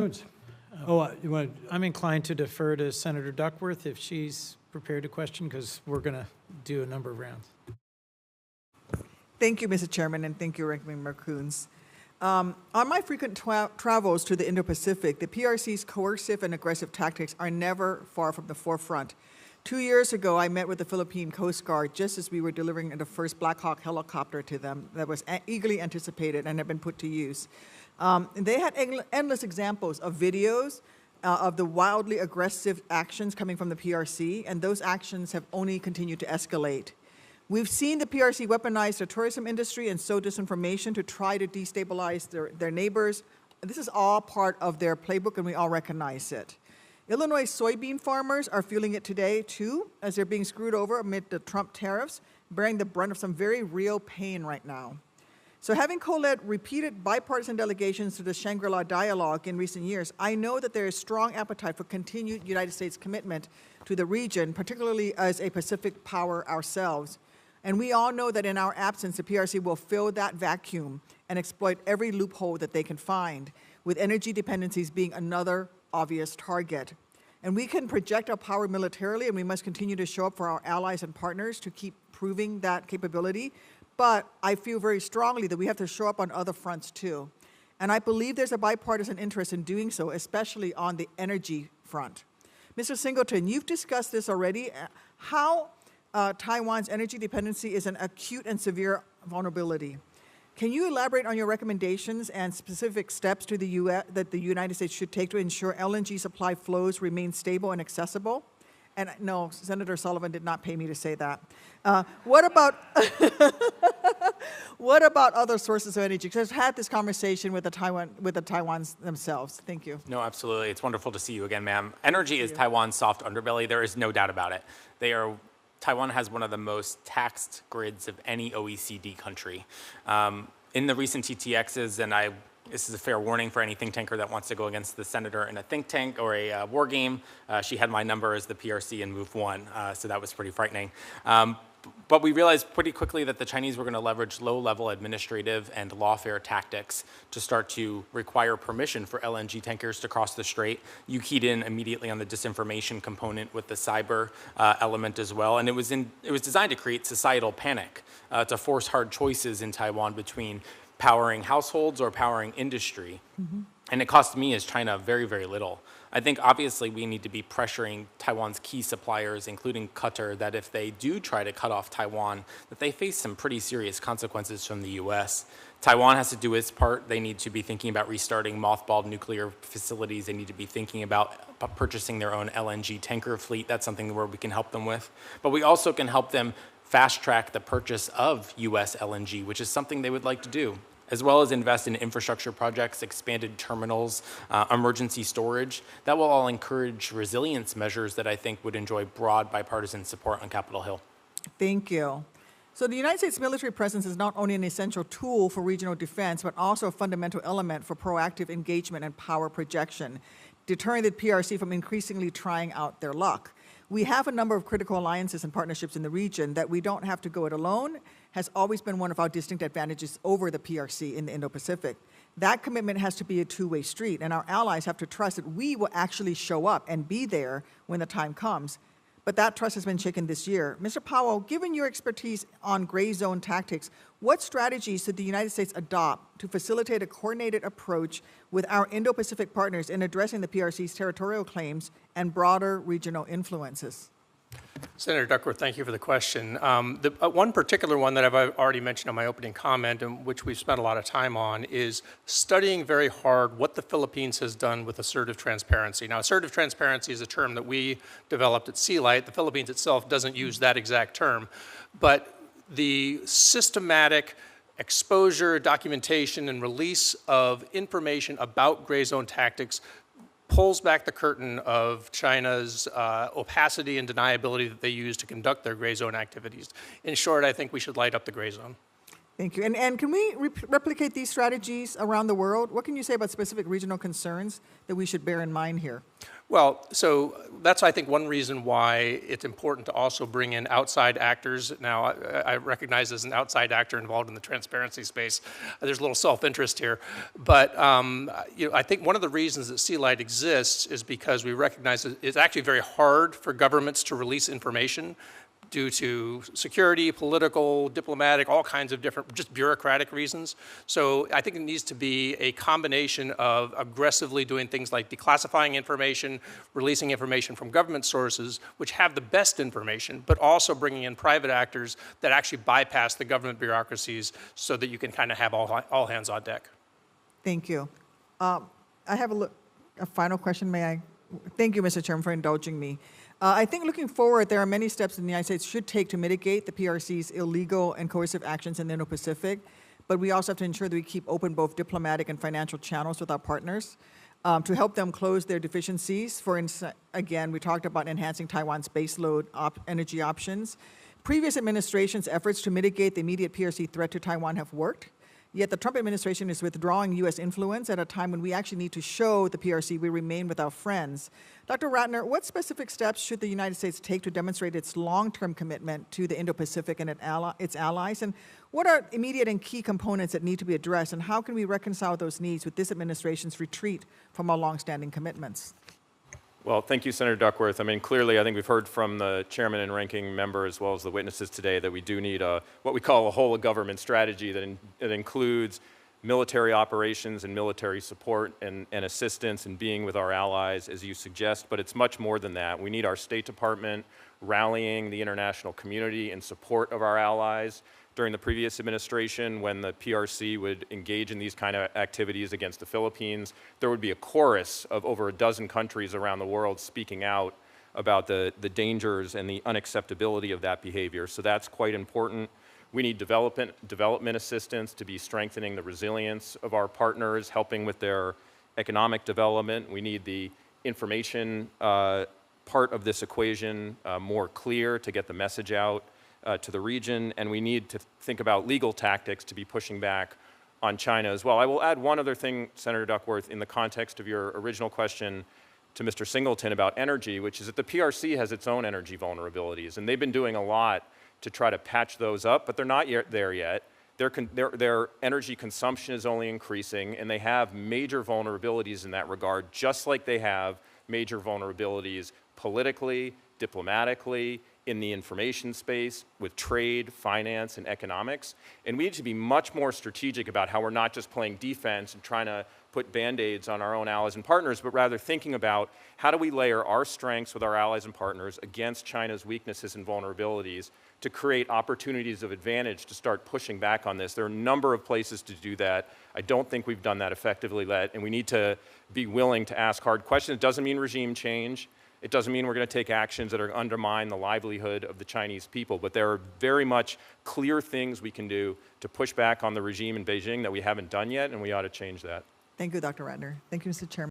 You want? I'm inclined to defer to Senator Duckworth if she's prepared to question, because we're going to do a number of rounds. Thank you, Mr. Chairman, and thank you, Ranking Member Coons. On my frequent travels to the Indo-Pacific, the PRC's coercive and aggressive tactics are never far from the forefront. 2 years ago, I met with the Philippine Coast Guard just as we were delivering the first Black Hawk helicopter to them that was eagerly anticipated and had been put to use. They had endless examples of videos of the wildly aggressive actions coming from the PRC, and those actions have only continued to escalate. We've seen the PRC weaponize the tourism industry and sow disinformation to try to destabilize their neighbors. This is all part of their playbook, and we all recognize it. Illinois soybean farmers are feeling it today, too, as they're being screwed over amid the Trump tariffs, bearing the brunt of some very real pain right now. So having co-led repeated bipartisan delegations to the Shangri-La Dialogue in recent years, I know that there is strong appetite for continued United States commitment to the region, particularly as a Pacific power ourselves. And we all know that in our absence, the PRC will fill that vacuum and exploit every loophole that they can find, with energy dependencies being another obvious target. And we can project our power militarily, and we must continue to show up for our allies and partners to keep proving that capability. But I feel very strongly that we have to show up on other fronts too. And I believe there's a bipartisan interest in doing so, especially on the energy front. Mr. Singleton, you've discussed this already. How Taiwan's energy dependency is an acute and severe vulnerability. Can you elaborate on your recommendations and specific steps to the US that the United States should take to ensure LNG supply flows remain stable and accessible? And no, Senator Sullivan did not pay me to say that. What about what about other sources of energy? Because I've had this conversation with the Taiwans themselves. Thank you. No, absolutely. It's wonderful to see you again, ma'am. Energy is Taiwan's soft underbelly. There is no doubt about it. Taiwan has one of the most taxed grids of any OECD country. In the recent TTXs, and this is a fair warning for any think tanker that wants to go against the senator in a think tank or a war game, she had my number as the PRC in Move 1, so that was pretty frightening. But we realized pretty quickly that the Chinese were going to leverage low-level administrative and lawfare tactics to start to require permission for LNG tankers to cross the strait. You keyed in immediately on the disinformation component with the cyber element as well, and it was designed to create societal panic, to force hard choices in Taiwan between powering households or powering industry. Mm-hmm. And it cost me as China very, very little. I think obviously we need to be pressuring Taiwan's key suppliers, including Qatar, that if they do try to cut off Taiwan, that they face some pretty serious consequences from the US. Taiwan has to do its part. They need to be thinking about restarting mothballed nuclear facilities. They need to be thinking about purchasing their own LNG tanker fleet. That's something where we can help them with. But we also can help them fast track the purchase of US LNG, which is something they would like to do, as well as invest in infrastructure projects, expanded terminals, emergency storage. That will all encourage resilience measures that I think would enjoy broad bipartisan support on Capitol Hill. Thank you. So the United States military presence is not only an essential tool for regional defense, but also a fundamental element for proactive engagement and power projection, deterring the PRC from increasingly trying out their luck. We have a number of critical alliances and partnerships in the region that we don't have to go it alone has always been one of our distinct advantages over the PRC in the Indo-Pacific. That commitment has to be a two-way street, and our allies have to trust that we will actually show up and be there when the time comes. But that trust has been shaken this year. Mr. Powell, given your expertise on gray zone tactics, what strategies should the United States adopt to facilitate a coordinated approach with our Indo-Pacific partners in addressing the PRC's territorial claims and broader regional influences? Senator Duckworth, thank you for the question. One particular one that I've already mentioned in my opening comment, and which we've spent a lot of time on, is studying very hard what the Philippines has done with assertive transparency. Now, assertive transparency is a term that we developed at Sealight. The Philippines itself doesn't use that exact term, but the systematic exposure, documentation, and release of information about gray zone tactics pulls back the curtain of China's opacity and deniability that they use to conduct their gray zone activities. In short, I think we should light up the gray zone. Thank you. And can we replicate these strategies around the world? What can you say about specific regional concerns that we should bear in mind here? Well, so that's, I think, one reason why it's important to also bring in outside actors. Now, I recognize as an outside actor involved in the transparency space, there's a little self-interest here. But I think one of the reasons that Sea-Light exists is because we recognize that it's actually very hard for governments to release information due to security, political, diplomatic, all kinds of different, just bureaucratic reasons. So I think it needs to be a combination of aggressively doing things like declassifying information, releasing information from government sources, which have the best information, but also bringing in private actors that actually bypass the government bureaucracies so that you can kind of have all hands on deck. Thank you. I have a final question, may I? Thank you, Mr. Chairman, for indulging me. I think looking forward, there are many steps that the United States should take to mitigate the PRC's illegal and coercive actions in the Indo-Pacific, but we also have to ensure that we keep open both diplomatic and financial channels with our partners to help them close their deficiencies. For instance, again, we talked about enhancing Taiwan's baseload energy options. Previous administrations' efforts to mitigate the immediate PRC threat to Taiwan have worked. Yet the Trump administration is withdrawing U.S. influence at a time when we actually need to show the PRC we remain with our friends. Dr. Ratner, what specific steps should the United States take to demonstrate its long-term commitment to the Indo-Pacific and its allies? And what are immediate and key components that need to be addressed? And how can we reconcile those needs with this administration's retreat from our longstanding commitments? Well, thank you, Senator Duckworth. I mean, clearly, I think we've heard from the chairman and ranking member as well as the witnesses today that we do need what we call a whole-of-government strategy that includes military operations and military support and assistance and being with our allies, as you suggest, but it's much more than that. We need our State Department rallying the international community in support of our allies. During the previous administration, when the PRC would engage in these kind of activities against the Philippines, there would be a chorus of over a dozen countries around the world speaking out about the dangers and the unacceptability of that behavior. So that's quite important. We need development assistance to be strengthening the resilience of our partners, helping with their economic development. We need the information part of this equation more clear to get the message out to the region, and we need to think about legal tactics to be pushing back on China as well. I will add one other thing, Senator Duckworth, in the context of your original question to Mr. Singleton about energy, which is that the PRC has its own energy vulnerabilities, and they've been doing a lot to try to patch those up, but they're not there yet. Their energy consumption is only increasing, and they have major vulnerabilities in that regard, just like they have major vulnerabilities politically, diplomatically, in the information space, with trade, finance, and economics. And we need to be much more strategic about how we're not just playing defense and trying to put Band-Aids on our own allies and partners, but rather thinking about how do we layer our strengths with our allies and partners against China's weaknesses and vulnerabilities to create opportunities of advantage to start pushing back on this. There are a number of places to do that. I don't think we've done that effectively yet, and we need to be willing to ask hard questions. It doesn't mean regime change. It doesn't mean we're going to take actions that are undermine the livelihood of the Chinese people, but there are very much clear things we can do to push back on the regime in Beijing that we haven't done yet, and we ought to change that. Thank you, Dr. Ratner. Thank you, Mr. Chairman.